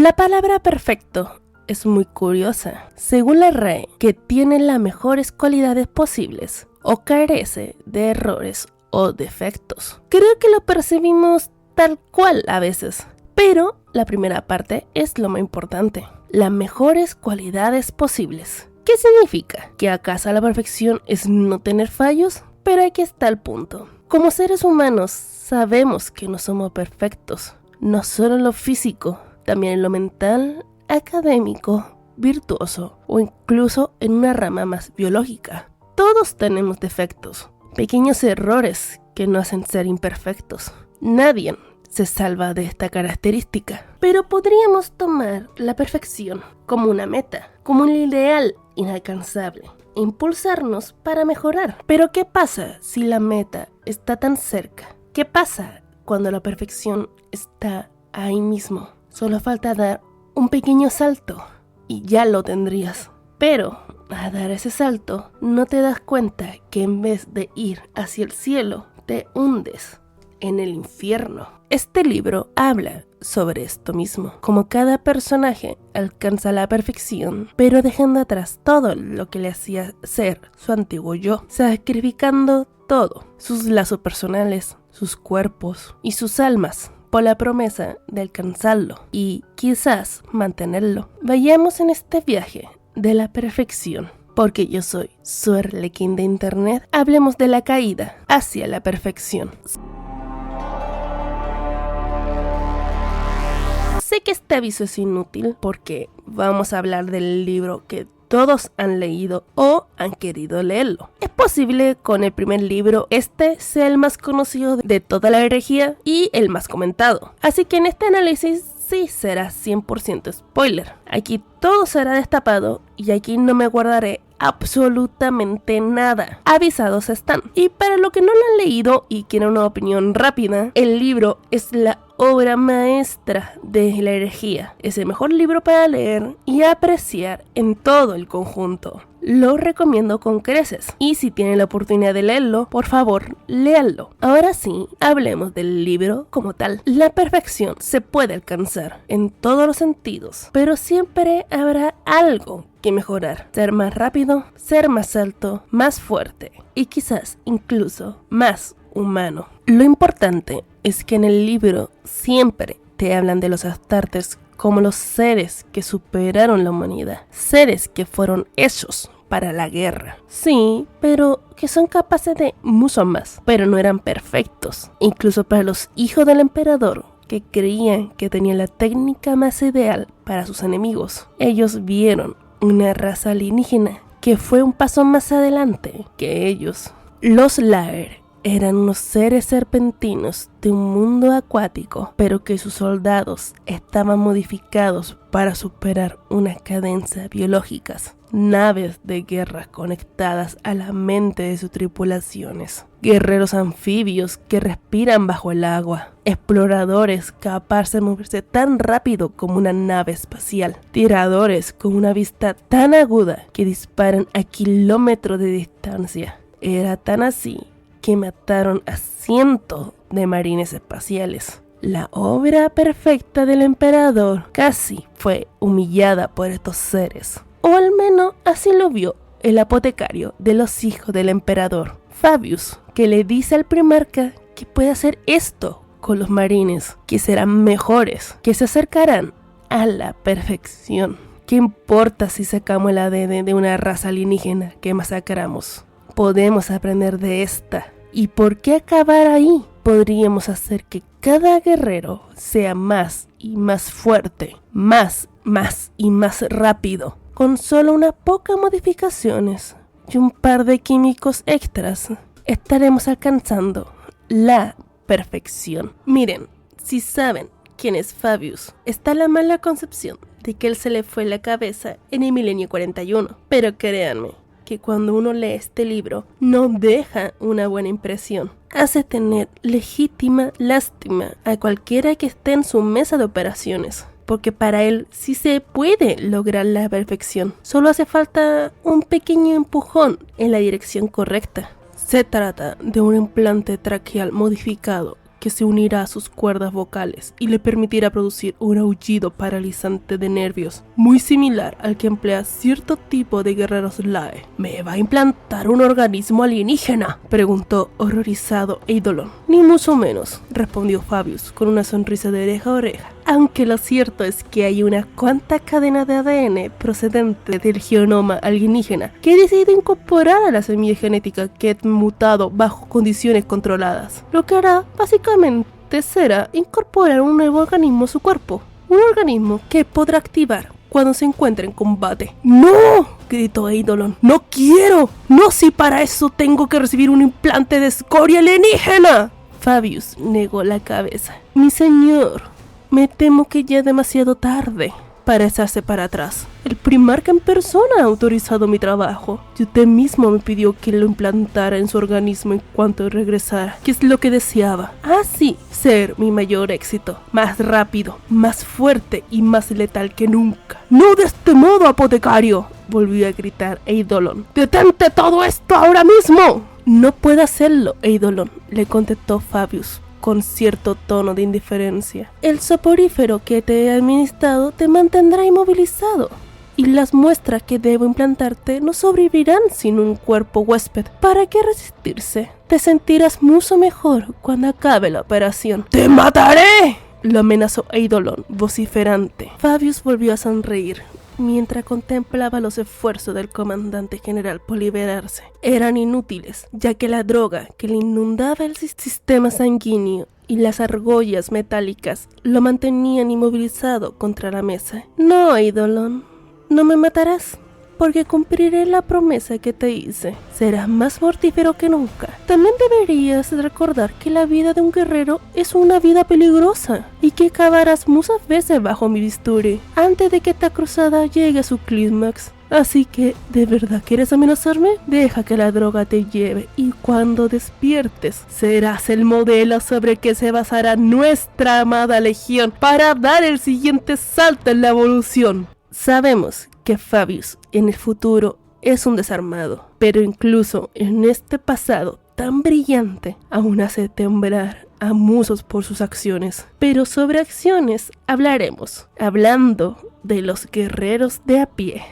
La palabra perfecto es muy curiosa. Según la RAE, que tiene las mejores cualidades posibles o carece de errores o defectos. Creo que lo percibimos tal cual a veces, pero la primera parte es lo más importante. Las mejores cualidades posibles. ¿Qué significa? ¿Que acaso la perfección es no tener fallos? Pero aquí está el punto. Como seres humanos sabemos que no somos perfectos, no solo en lo físico, también en lo mental, académico, virtuoso o incluso en una rama más biológica. Todos tenemos defectos, pequeños errores que nos hacen ser imperfectos. Nadie se salva de esta característica, pero podríamos tomar la perfección como una meta, como un ideal inalcanzable, e impulsarnos para mejorar. Pero ¿qué pasa si la meta está tan cerca? ¿Qué pasa cuando la perfección está ahí mismo? Solo falta dar un pequeño salto y ya lo tendrías. Pero al dar ese salto no te das cuenta que en vez de ir hacia el cielo te hundes en el infierno. Este libro habla sobre esto mismo, como cada personaje alcanza la perfección, pero dejando atrás todo lo que le hacía ser su antiguo yo, sacrificando todo, sus lazos personales, sus cuerpos y sus almas, por la promesa de alcanzarlo y quizás mantenerlo. Vayamos en este viaje de la perfección. Porque yo soy su Arlequín de internet, hablemos de la caída hacia la perfección. Sé que este aviso es inútil porque vamos a hablar del libro que todos han leído o han querido leerlo. Es posible con el primer libro este sea el más conocido de toda la herejía y el más comentado. Así que en este análisis sí será 100% spoiler. Aquí todo será destapado y aquí no me guardaré absolutamente nada. Avisados están. Y para los que no lo han leído y quieren una opinión rápida, el libro es la obra maestra de la herejía. Es el mejor libro para leer y apreciar en todo el conjunto. Lo recomiendo con creces. Y si tienen la oportunidad de leerlo, por favor, léanlo. Ahora sí, hablemos del libro como tal. La perfección se puede alcanzar en todos los sentidos, pero siempre habrá algo que mejorar. Ser más rápido, ser más alto, más fuerte y quizás incluso más humano. Lo importante es que en el libro siempre te hablan de los Astartes como los seres que superaron la humanidad, seres que fueron hechos para la guerra. Sí, pero que son capaces de mucho más, pero no eran perfectos. Incluso para los hijos del emperador, que creían que tenían la técnica más ideal para sus enemigos, ellos vieron una raza alienígena que fue un paso más adelante que ellos. Los Laer eran unos seres serpentinos de un mundo acuático, pero que sus soldados estaban modificados para superar unas cadencias biológicas. Naves de guerra conectadas a la mente de sus tripulaciones. Guerreros anfibios que respiran bajo el agua. Exploradores capaces de moverse tan rápido como una nave espacial. Tiradores con una vista tan aguda que disparan a kilómetros de distancia. Era tan así que mataron a cientos de marines espaciales. La obra perfecta del emperador casi fue humillada por estos seres. O al menos así lo vio el apotecario de los hijos del emperador, Fabius, que le dice al primarca que puede hacer esto con los marines, que serán mejores, que se acercarán a la perfección. ¿Qué importa si sacamos el ADN de una raza alienígena que masacramos? Podemos aprender de esta. ¿Y por qué acabar ahí? Podríamos hacer que cada guerrero sea más y más fuerte, más y más rápido. Con solo unas pocas modificaciones y un par de químicos extras, estaremos alcanzando la perfección. Miren, si saben quién es Fabius, está la mala concepción de que él se le fue la cabeza en el milenio 41. Pero créanme, que cuando uno lee este libro, no deja una buena impresión. Hace tener legítima lástima a cualquiera que esté en su mesa de operaciones. Porque para él sí se puede lograr la perfección. Solo hace falta un pequeño empujón en la dirección correcta. Se trata de un implante traqueal modificado que se unirá a sus cuerdas vocales y le permitirá producir un aullido paralizante de nervios, muy similar al que emplea cierto tipo de guerreros Lae. ¿Me va a implantar un organismo alienígena?, preguntó horrorizado Eidolon. Ni mucho menos, respondió Fabius con una sonrisa de oreja a oreja. Aunque lo cierto es que hay una cuanta cadena de ADN procedente del genoma alienígena que he decidido incorporar a la semilla genética que he mutado bajo condiciones controladas. Lo que hará básicamente será incorporar un nuevo organismo a su cuerpo. Un organismo que podrá activar cuando se encuentre en combate. ¡No!, gritó Eidolon. ¡No quiero! ¡No, si para eso tengo que recibir un implante de escoria alienígena! Fabius negó la cabeza. Mi señor, me temo que ya es demasiado tarde para echarse para atrás. El primarca en persona ha autorizado mi trabajo y usted mismo me pidió que lo implantara en su organismo en cuanto regresara, que es lo que deseaba. Así ser mi mayor éxito, más rápido, más fuerte y más letal que nunca. ¡No de este modo, apotecario!, volvió a gritar Eidolon. ¡Detente todo esto ahora mismo! No puedo hacerlo, Eidolon, le contestó Fabius con cierto tono de indiferencia. El soporífero que te he administrado te mantendrá inmovilizado, y las muestras que debo implantarte no sobrevivirán sin un cuerpo huésped. ¿Para qué resistirse? Te sentirás mucho mejor cuando acabe la operación. ¡Te mataré!, lo amenazó Eidolon, vociferante. Fabius volvió a sonreír mientras contemplaba los esfuerzos del comandante general por liberarse. Eran inútiles, ya que la droga que le inundaba el sistema sanguíneo y las argollas metálicas lo mantenían inmovilizado contra la mesa. No, Eidolon, no me matarás, porque cumpliré la promesa que te hice. Serás más mortífero que nunca. También deberías recordar que la vida de un guerrero es una vida peligrosa y que acabarás muchas veces bajo mi bisturí antes de que esta cruzada llegue a su clímax. Así que, ¿de verdad quieres amenazarme? Deja que la droga te lleve y cuando despiertes serás el modelo sobre el que se basará nuestra amada legión para dar el siguiente salto en la evolución. Sabemos que Fabius en el futuro es un desarmado, pero incluso en este pasado tan brillante aún hace temblar a muchos por sus acciones. Pero sobre acciones hablaremos, hablando de los guerreros de a pie.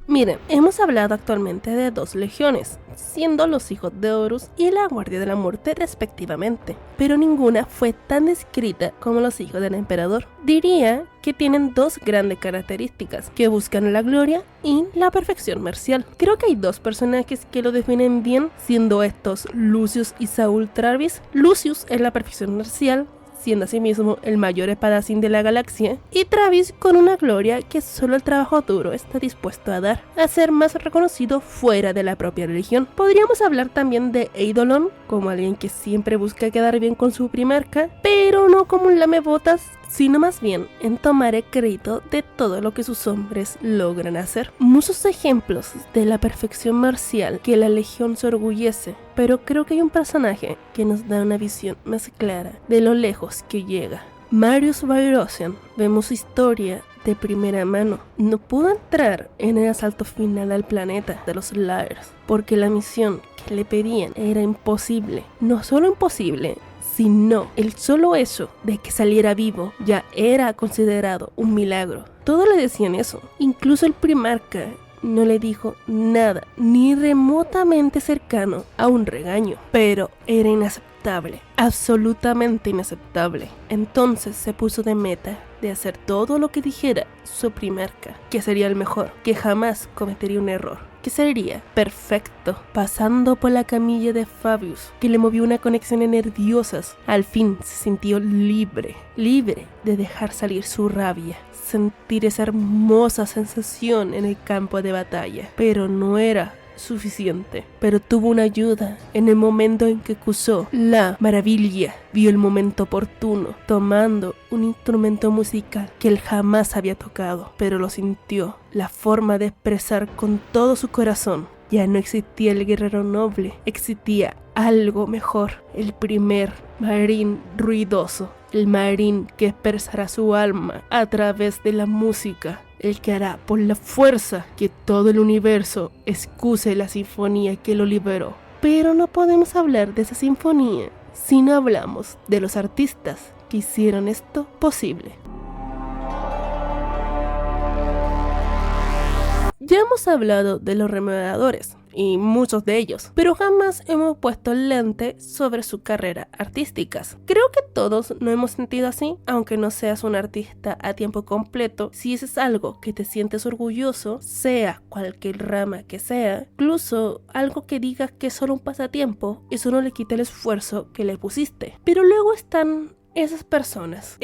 Miren, hemos hablado actualmente de dos legiones, siendo los hijos de Horus y la Guardia de la Muerte respectivamente, pero ninguna fue tan descrita como los hijos del emperador. Diría que tienen dos grandes características, que buscan la gloria y la perfección marcial. Creo que hay dos personajes que lo definen bien, siendo estos Lucius y Saul Travis. Lucius es la perfección marcial, siendo asimismo el mayor espadachín de la galaxia, y Travis con una gloria que solo el trabajo duro está dispuesto a dar, a ser más reconocido fuera de la propia religión. Podríamos hablar también de Eidolon como alguien que siempre busca quedar bien con su primarca, pero no como un lamebotas, sino más bien en tomar el crédito de todo lo que sus hombres logran hacer. Muchos ejemplos de la perfección marcial que la legión se orgullece, pero creo que hay un personaje que nos da una visión más clara de lo lejos que llega. Marius Vairosian, vemos su historia de primera mano. No pudo entrar en el asalto final al planeta de los Lairs, porque la misión que le pedían era imposible. No solo imposible, sino el solo hecho de que saliera vivo ya era considerado un milagro. Todos le decían eso, incluso el primarca no le dijo nada ni remotamente cercano a un regaño, pero era inaceptable, absolutamente inaceptable. Entonces se puso de meta de hacer todo lo que dijera su primarca, que sería el mejor, que jamás cometería un error, que sería perfecto. Pasando por la camilla de Fabius, que le movió una conexión nerviosas, al fin se sintió libre de dejar salir su rabia, sentir esa hermosa sensación en el campo de batalla. Pero no era suficiente, pero tuvo una ayuda en el momento en que usó la maravilla. Vio el momento oportuno, tomando un instrumento musical que él jamás había tocado, pero lo sintió, la forma de expresar con todo su corazón. Ya no existía el guerrero noble, existía algo mejor, el primer marín ruidoso, el marín que expresará su alma a través de la música, el que hará por la fuerza que todo el universo excuse la sinfonía que lo liberó. Pero no podemos hablar de esa sinfonía si no hablamos de los artistas que hicieron esto posible. Ya hemos hablado de los remodeladores, y muchos de ellos, pero jamás hemos puesto el lente sobre su carrera artísticas. Creo que todos nos hemos sentido así, aunque no seas un artista a tiempo completo. Si eso es algo que te sientes orgulloso, sea cualquier rama que sea, incluso algo que digas que es solo un pasatiempo, eso no le quita el esfuerzo que le pusiste. Pero luego están esas personas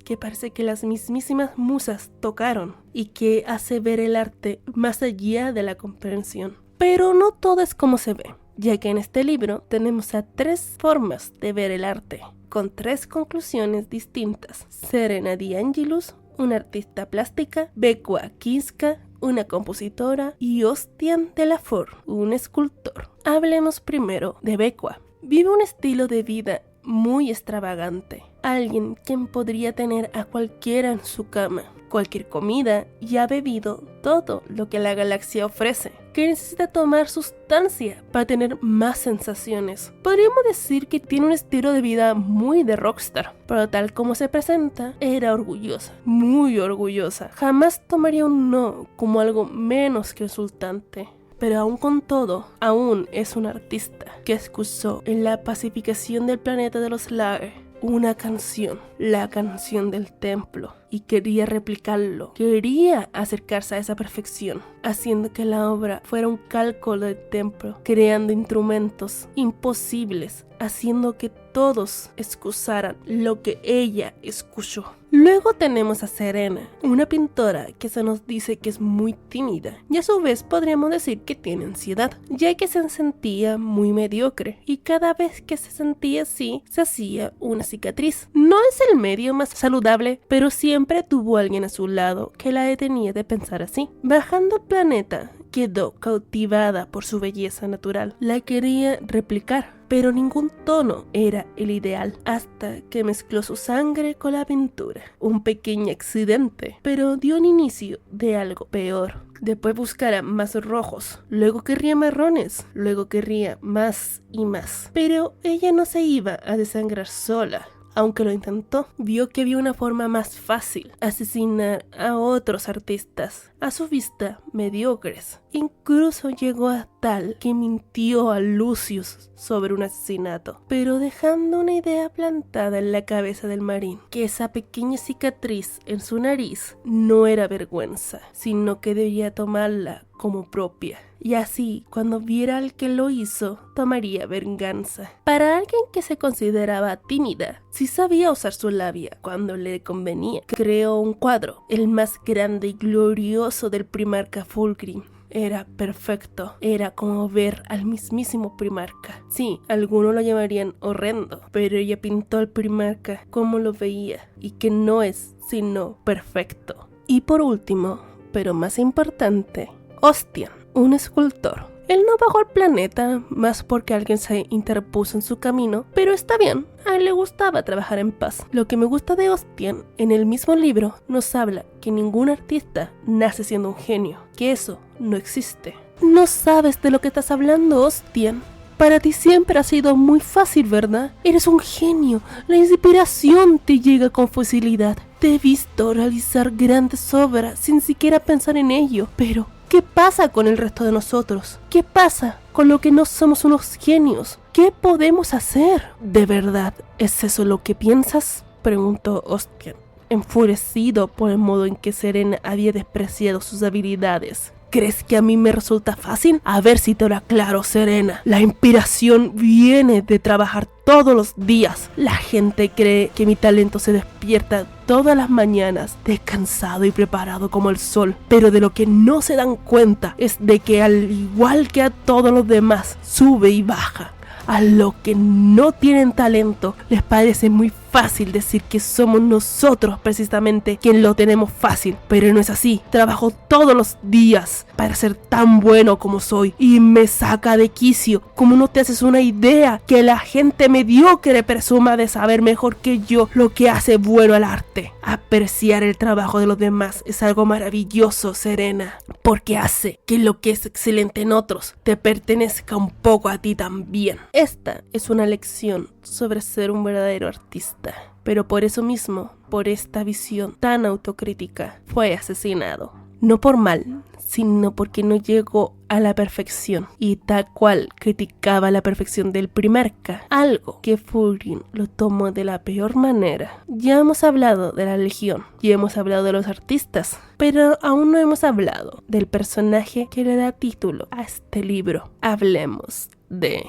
que parece que las mismísimas musas tocaron y que hace ver el arte más allá de la comprensión. Pero no todo es como se ve, ya que en este libro tenemos a 3 formas de ver el arte, con 3 conclusiones distintas. Serena Di Angelus, una artista plástica, Becua Kiska, una compositora, y Ostian de la Fort, un escultor. Hablemos primero de Becua. Vive un estilo de vida muy extravagante, alguien quien podría tener a cualquiera en su cama, cualquier comida, y ha bebido todo lo que la galaxia ofrece, que necesita tomar sustancia para tener más sensaciones. Podríamos decir que tiene un estilo de vida muy de rockstar, pero tal como se presenta, era orgullosa, muy orgullosa. Jamás tomaría un no como algo menos que insultante. Pero aún con todo, aún es un artista que excusó en la pacificación del planeta de los Laer una canción, la canción del templo, y quería replicarlo, quería acercarse a esa perfección, haciendo que la obra fuera un cálculo del templo, creando instrumentos imposibles, haciendo que todos excusaran lo que ella escuchó. Luego tenemos a Serena, una pintora que se nos dice que es muy tímida, y a su vez podríamos decir que tiene ansiedad, ya que se sentía muy mediocre, y cada vez que se sentía así, se hacía una cicatriz. No es el medio más saludable, pero siempre tuvo alguien a su lado que la detenía de pensar así. Bajando al planeta, quedó cautivada por su belleza natural. La quería replicar, pero ningún tono era el ideal, hasta que mezcló su sangre con la pintura. Un pequeño accidente, pero dio un inicio de algo peor. Después buscará más rojos, luego querría marrones, luego querría más y más. Pero ella no se iba a desangrar sola. Aunque lo intentó, vio que había una forma más fácil: asesinar a otros artistas, a su vista mediocres. Incluso llegó a tal que mintió a Lucius sobre un asesinato, pero dejando una idea plantada en la cabeza del marín, que esa pequeña cicatriz en su nariz no era vergüenza, sino que debía tomarla como propia. Y así, cuando viera al que lo hizo, tomaría venganza. Para alguien que se consideraba tímida, sí sabía usar su labia cuando le convenía. Creó un cuadro, el más grande y glorioso del primarca Fulgrim. Era perfecto, era como ver al mismísimo primarca. Sí, algunos lo llamarían horrendo, pero ella pintó al primarca como lo veía, y que no es sino perfecto. Y por último, pero más importante, Ostian, un escultor. Él no bajó al planeta más porque alguien se interpuso en su camino, pero está bien, a él le gustaba trabajar en paz. Lo que me gusta de Ostian, en el mismo libro nos habla que ningún artista nace siendo un genio, que eso no existe. No sabes de lo que estás hablando, Ostian. Para ti siempre ha sido muy fácil, ¿verdad? Eres un genio, la inspiración te llega con facilidad. Te he visto realizar grandes obras sin siquiera pensar en ello, pero ¿qué pasa con el resto de nosotros? ¿Qué pasa con lo que no somos unos genios? ¿Qué podemos hacer? ¿De verdad es eso lo que piensas?, preguntó Ostian, enfurecido por el modo en que Serena había despreciado sus habilidades. ¿Crees que a mí me resulta fácil? A ver si te lo aclaro, Serena. La inspiración viene de trabajar todos los días. La gente cree que mi talento se despierta todas las mañanas, descansado y preparado como el sol. Pero de lo que no se dan cuenta es de que, al igual que a todos los demás, sube y baja. A los que no tienen talento les parece muy fácil decir que somos nosotros precisamente quien lo tenemos fácil, pero no es así. Trabajo todos los días para ser tan bueno como soy y me saca de quicio como no te haces una idea que la gente mediocre presuma de saber mejor que yo lo que hace bueno al arte. Apreciar el trabajo de los demás es algo maravilloso, Serena, porque hace que lo que es excelente en otros te pertenezca un poco a ti también. Esta es una lección sobre ser un verdadero artista, pero por eso mismo, por esta visión tan autocrítica, fue asesinado. No por mal, sino porque no llegó a la perfección, y tal cual criticaba la perfección del primarca, algo que Fulgrim lo tomó de la peor manera. Ya hemos hablado de la Legión, ya hemos hablado de los artistas, pero aún no hemos hablado del personaje que le da título a este libro. Hablemos de...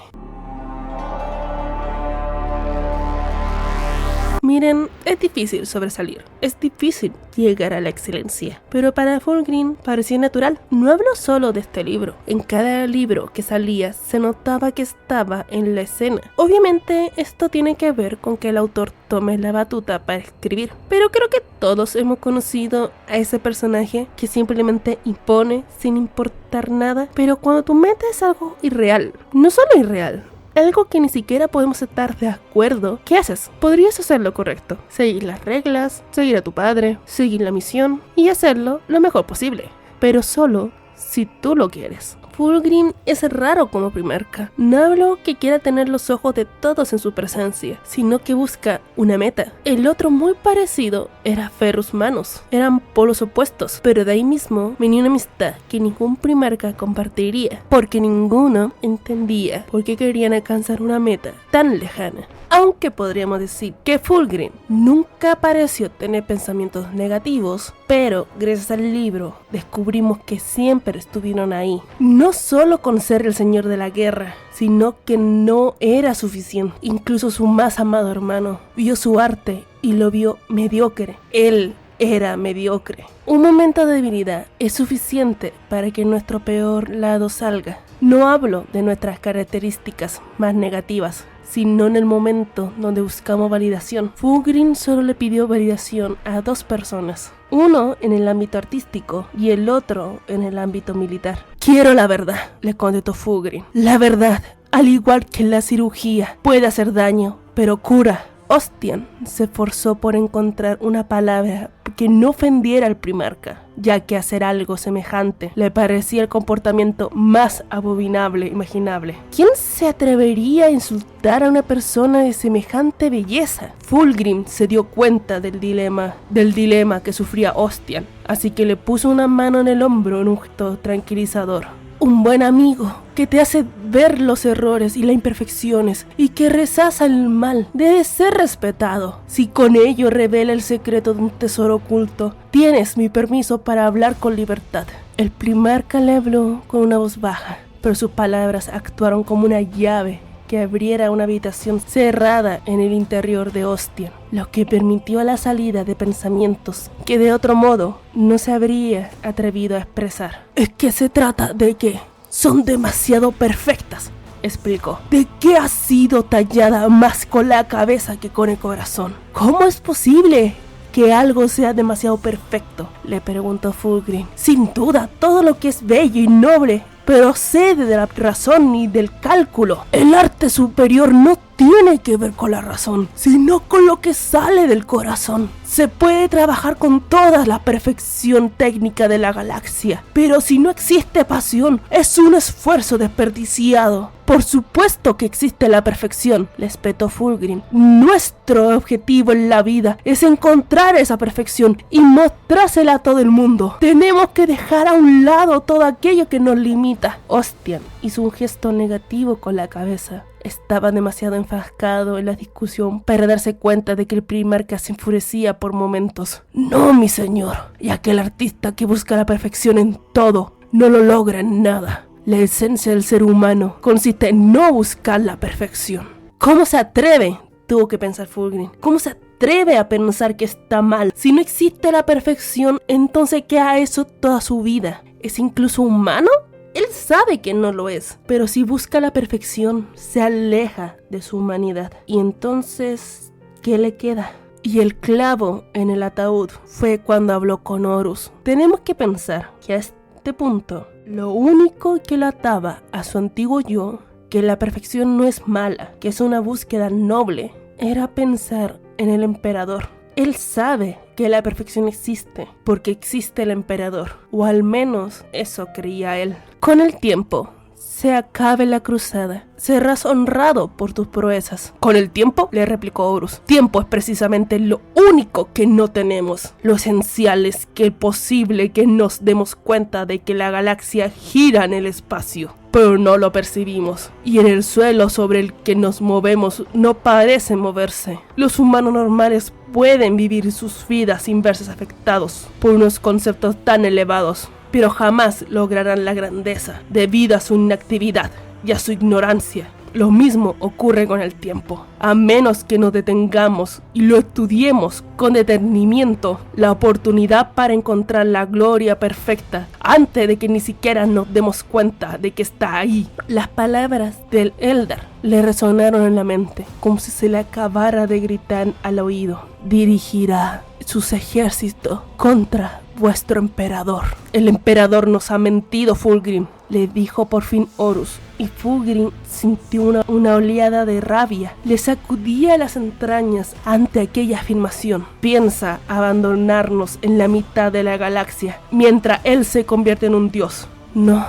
Miren, es difícil sobresalir, es difícil llegar a la excelencia, pero para Fulgrim parecía natural. No hablo solo de este libro, en cada libro que salía se notaba que estaba en la escena. Obviamente esto tiene que ver con que el autor tome la batuta para escribir, pero creo que todos hemos conocido a ese personaje que simplemente impone sin importar nada, pero cuando tú metes algo irreal, no solo irreal, algo que ni siquiera podemos estar de acuerdo, ¿qué haces? Podrías hacer lo correcto, seguir las reglas, seguir a tu padre, seguir la misión y hacerlo lo mejor posible, pero solo si tú lo quieres. Fulgrim es raro como primarca. No hablo que quiera tener los ojos de todos en su presencia, sino que busca una meta. El otro muy parecido era Ferrus Manus. Eran polos opuestos, pero de ahí mismo venía una amistad que ningún primarca compartiría, porque ninguno entendía por qué querían alcanzar una meta tan lejana. Aunque podríamos decir que Fulgrim nunca pareció tener pensamientos negativos, pero gracias al libro descubrimos que siempre estuvieron ahí. No solo con ser el señor de la guerra, sino que no era suficiente. Incluso su más amado hermano vio su arte y lo vio mediocre. Él era mediocre. Un momento de debilidad es suficiente para que nuestro peor lado salga. No hablo de nuestras características más negativas, sino en el momento donde buscamos validación. Fulgrim solo le pidió validación a dos personas, uno en el ámbito artístico y el otro en el ámbito militar. Quiero la verdad, le contestó Fulgrim. La verdad, al igual que la cirugía, puede hacer daño, pero cura. Ostian se esforzó por encontrar una palabra que no ofendiera al primarca, ya que hacer algo semejante le parecía el comportamiento más abominable imaginable. ¿Quién se atrevería a insultar a una persona de semejante belleza? Fulgrim se dio cuenta del dilema que sufría Ostian, así que le puso una mano en el hombro en un gesto tranquilizador. Un buen amigo que te hace ver los errores y las imperfecciones y que rechaza el mal debe ser respetado. Si con ello revela el secreto de un tesoro oculto, tienes mi permiso para hablar con libertad. El primarca le habló con una voz baja, pero sus palabras actuaron como una llave que abriera una habitación cerrada en el interior de Ostian, lo que permitió la salida de pensamientos que de otro modo no se habría atrevido a expresar. Es que se trata de que son demasiado perfectas, explicó. ¿De qué ha sido tallada más con la cabeza que con el corazón? ¿Cómo es posible que algo sea demasiado perfecto?, le preguntó Fulgrim. Sin duda, todo lo que es bello y noble procede de la razón y del cálculo. El arte superior no tiene que ver con la razón, sino con lo que sale del corazón. Se puede trabajar con toda la perfección técnica de la galaxia, pero si no existe pasión, es un esfuerzo desperdiciado. Por supuesto que existe la perfección, le espetó Fulgrim. Nuestro objetivo en la vida es encontrar esa perfección y mostrársela a todo el mundo. Tenemos que dejar a un lado todo aquello que nos limita. Ostian hizo un gesto negativo con la cabeza. Estaba demasiado enfrascado en la discusión para darse cuenta de que el primarca se enfurecía por momentos. No, mi señor, y aquel artista que busca la perfección en todo no lo logra en nada. La esencia del ser humano consiste en no buscar la perfección. ¿Cómo se atreve?, tuvo que pensar Fulgrim. ¿Cómo se atreve a pensar que está mal? Si no existe la perfección, entonces ¿qué ha hecho toda su vida? ¿Es incluso humano? Él sabe que no lo es, pero si busca la perfección, se aleja de su humanidad. Y entonces, ¿qué le queda? Y el clavo en el ataúd fue cuando habló con Horus. Tenemos que pensar que a este punto, lo único que lo ataba a su antiguo yo, que la perfección no es mala, que es una búsqueda noble, era pensar en el emperador. Él sabe que la perfección existe porque existe el emperador, o al menos eso creía él. Con el tiempo, se acabe la cruzada. Serás honrado por tus proezas. Con el tiempo, le replicó Horus. Tiempo es precisamente lo único que no tenemos. Lo esencial es que es posible que nos demos cuenta de que la galaxia gira en el espacio, pero no lo percibimos. Y en el suelo sobre el que nos movemos no parece moverse. Los humanos normales pueden vivir sus vidas sin verse afectados por unos conceptos tan elevados, pero jamás lograrán la grandeza debido a su inactividad y a su ignorancia. Lo mismo ocurre con el tiempo. A menos que nos detengamos y lo estudiemos con detenimiento, la oportunidad para encontrar la gloria perfecta antes de que ni siquiera nos demos cuenta de que está ahí. Las palabras del Eldar le resonaron en la mente, como si se le acabara de gritar al oído. Dirigirá sus ejércitos contra vuestro emperador. El emperador nos ha mentido, Fulgrim, le dijo por fin Horus, y Fulgrim sintió una oleada de rabia. Le sacudía las entrañas ante aquella afirmación. Piensa abandonarnos en la mitad de la galaxia, mientras él se convierte en un dios. No,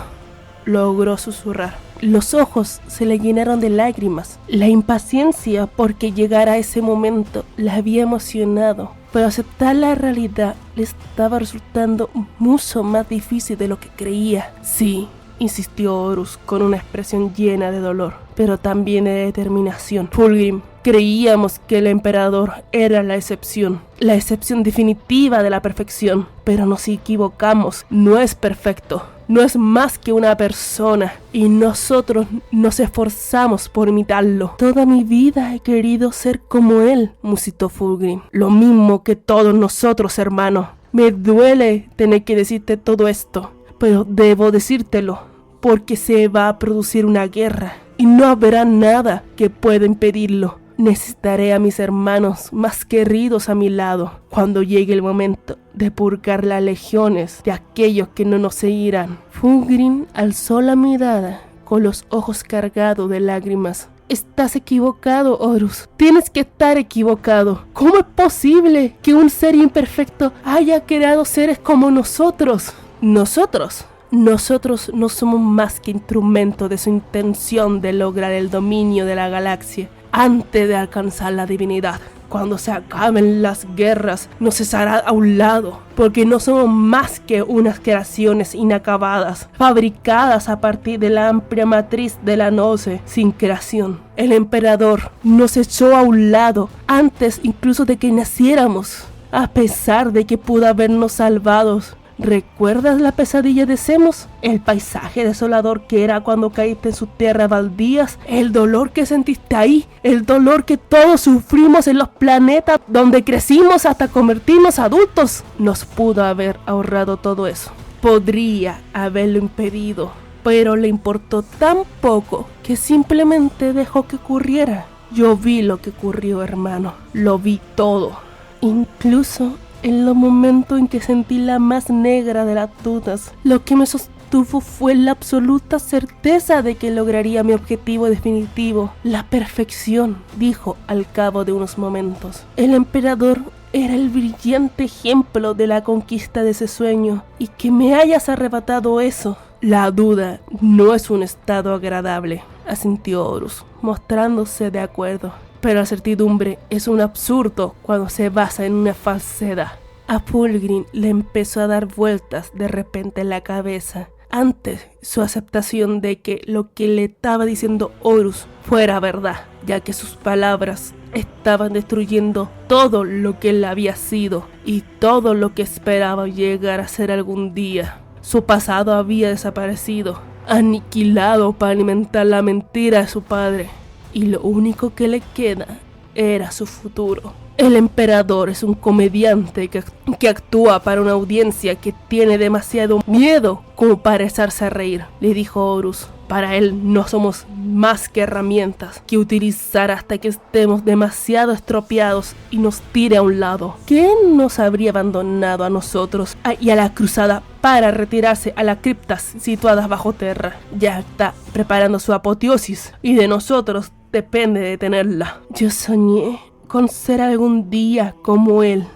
logró susurrar. Los ojos se le llenaron de lágrimas. La impaciencia porque llegara ese momento la había emocionado, pero aceptar la realidad le estaba resultando mucho más difícil de lo que creía. Sí, insistió Horus con una expresión llena de dolor, pero también de determinación. Fulgrim, creíamos que el emperador era la excepción definitiva de la perfección, pero nos equivocamos. No es perfecto. No es más que una persona y nosotros nos esforzamos por imitarlo. Toda mi vida he querido ser como él, musitó Fulgrim. Lo mismo que todos nosotros, hermano. Me duele tener que decirte todo esto, pero debo decírtelo porque se va a producir una guerra y no habrá nada que pueda impedirlo. Necesitaré a mis hermanos más queridos a mi lado cuando llegue el momento de purgar las legiones de aquellos que no nos seguirán. Fulgrim alzó la mirada con los ojos cargados de lágrimas. Estás equivocado, Horus. Tienes que estar equivocado. ¿Cómo es posible que un ser imperfecto haya creado seres como nosotros? Nosotros no somos más que instrumentos de su intención de lograr el dominio de la galaxia antes de alcanzar la divinidad. Cuando se acaben las guerras, nos cesará a un lado, porque no somos más que unas creaciones inacabadas, fabricadas a partir de la amplia matriz de la Gnosis sin creación. El emperador nos echó a un lado antes incluso de que naciéramos, a pesar de que pudo habernos salvado. ¿Recuerdas la pesadilla de Semos? El paisaje desolador que era cuando caíste en sus tierras baldías, el dolor que sentiste ahí, el dolor que todos sufrimos en los planetas donde crecimos hasta convertirnos adultos. Nos pudo haber ahorrado todo eso. Podría haberlo impedido, pero le importó tan poco que simplemente dejó que ocurriera. Yo vi lo que ocurrió, hermano. Lo vi todo. Incluso en los momentos en que sentí la más negra de las dudas, lo que me sostuvo fue la absoluta certeza de que lograría mi objetivo definitivo, la perfección, dijo al cabo de unos momentos. El emperador era el brillante ejemplo de la conquista de ese sueño, y que me hayas arrebatado eso. La duda no es un estado agradable, asintió Horus, mostrándose de acuerdo. Pero la certidumbre es un absurdo cuando se basa en una falsedad. A Fulgrim le empezó a dar vueltas de repente en la cabeza, antes su aceptación de que lo que le estaba diciendo Horus fuera verdad, ya que sus palabras estaban destruyendo todo lo que él había sido y todo lo que esperaba llegar a ser algún día. Su pasado había desaparecido, aniquilado para alimentar la mentira de su padre. Y lo único que le queda era su futuro. El emperador es un comediante que actúa para una audiencia que tiene demasiado miedo como para echarse a reír, le dijo Horus. Para él no somos más que herramientas que utilizar hasta que estemos demasiado estropeados y nos tire a un lado. ¿Quién nos habría abandonado a nosotros y a la cruzada para retirarse a las criptas situadas bajo tierra? Ya está preparando su apoteosis y de nosotros depende detenerla. Yo soñé con ser algún día como él,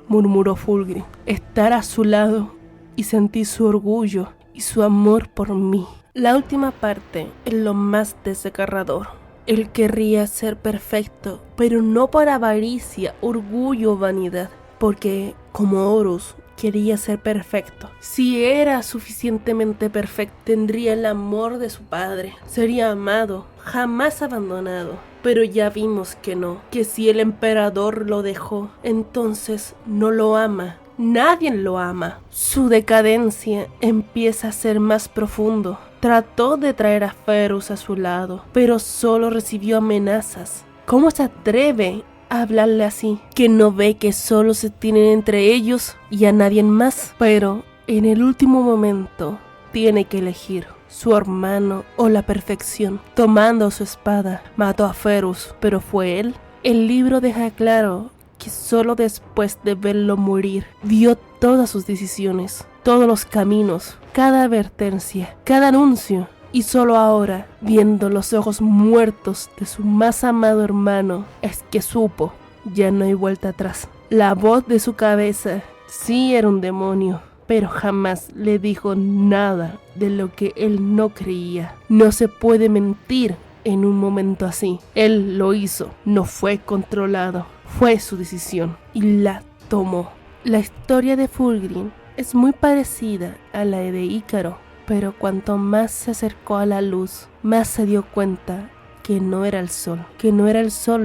murmuró Fulgrim. Estar a su lado y sentir su orgullo y su amor por mí. La última parte es lo más desgarrador. Él querría ser perfecto, pero no por avaricia, orgullo o vanidad, porque como Horus quería ser perfecto. Si era suficientemente perfecto, tendría el amor de su padre, sería amado, jamás abandonado. Pero ya vimos que no, que si el emperador lo dejó, entonces no lo ama. Nadie lo ama. Su decadencia empieza a ser más profundo. Trató de traer a Ferus a su lado, pero solo recibió amenazas. ¿Cómo se atreve a hablarle así? ¿Que no ve que solo se tienen entre ellos y a nadie más? Pero en el último momento tiene que elegir su hermano o la perfección. Tomando su espada, mató a Ferus, pero ¿fue él? El libro deja claro que solo después de verlo morir, vio todas sus decisiones, todos los caminos, cada advertencia, cada anuncio. Y solo ahora, viendo los ojos muertos de su más amado hermano, es que supo, ya no hay vuelta atrás. La voz de su cabeza sí era un demonio, pero jamás le dijo nada de lo que él no creía. No se puede mentir en un momento así. Él lo hizo, no fue controlado. Fue su decisión y la tomó. La historia de Fulgrim es muy parecida a la de Ícaro, pero cuanto más se acercó a la luz, más se dio cuenta que no era el sol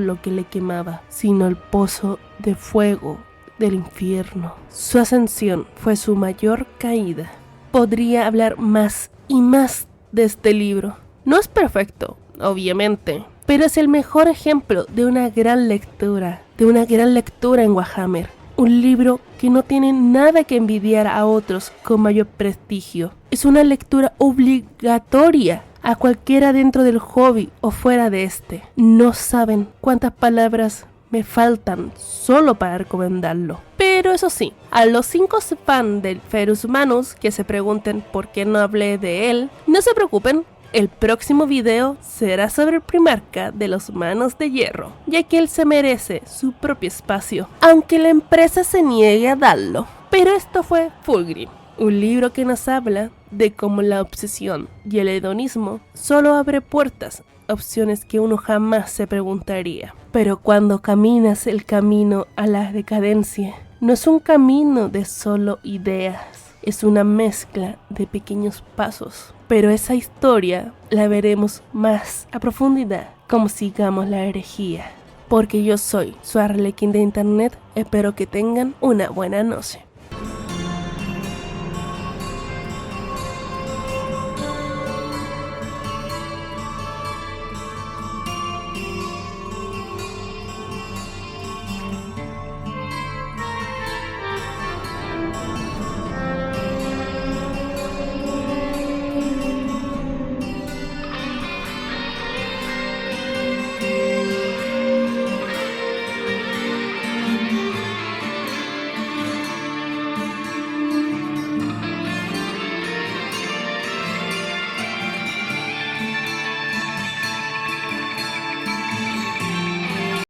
lo que le quemaba, sino el pozo de fuego del infierno. Su ascensión fue su mayor caída. Podría hablar más y más de este libro. No es perfecto, obviamente, pero es el mejor ejemplo de una gran lectura en Warhammer. Un libro que no tiene nada que envidiar a otros con mayor prestigio. Es una lectura obligatoria a cualquiera dentro del hobby o fuera de este. No saben cuántas palabras me faltan solo para recomendarlo. Pero eso sí, a los 5 fans del Ferus Manus que se pregunten por qué no hablé de él, no se preocupen. El próximo video será sobre el primarca de los Manos de Hierro, ya que él se merece su propio espacio, aunque la empresa se niegue a darlo. Pero esto fue Fulgrim, un libro que nos habla de cómo la obsesión y el hedonismo solo abre puertas, opciones que uno jamás se preguntaría. Pero cuando caminas el camino a la decadencia, no es un camino de solo ideas. Es una mezcla de pequeños pasos, pero esa historia la veremos más a profundidad como sigamos la herejía. Porque yo soy su Arlequín de internet, espero que tengan una buena noche.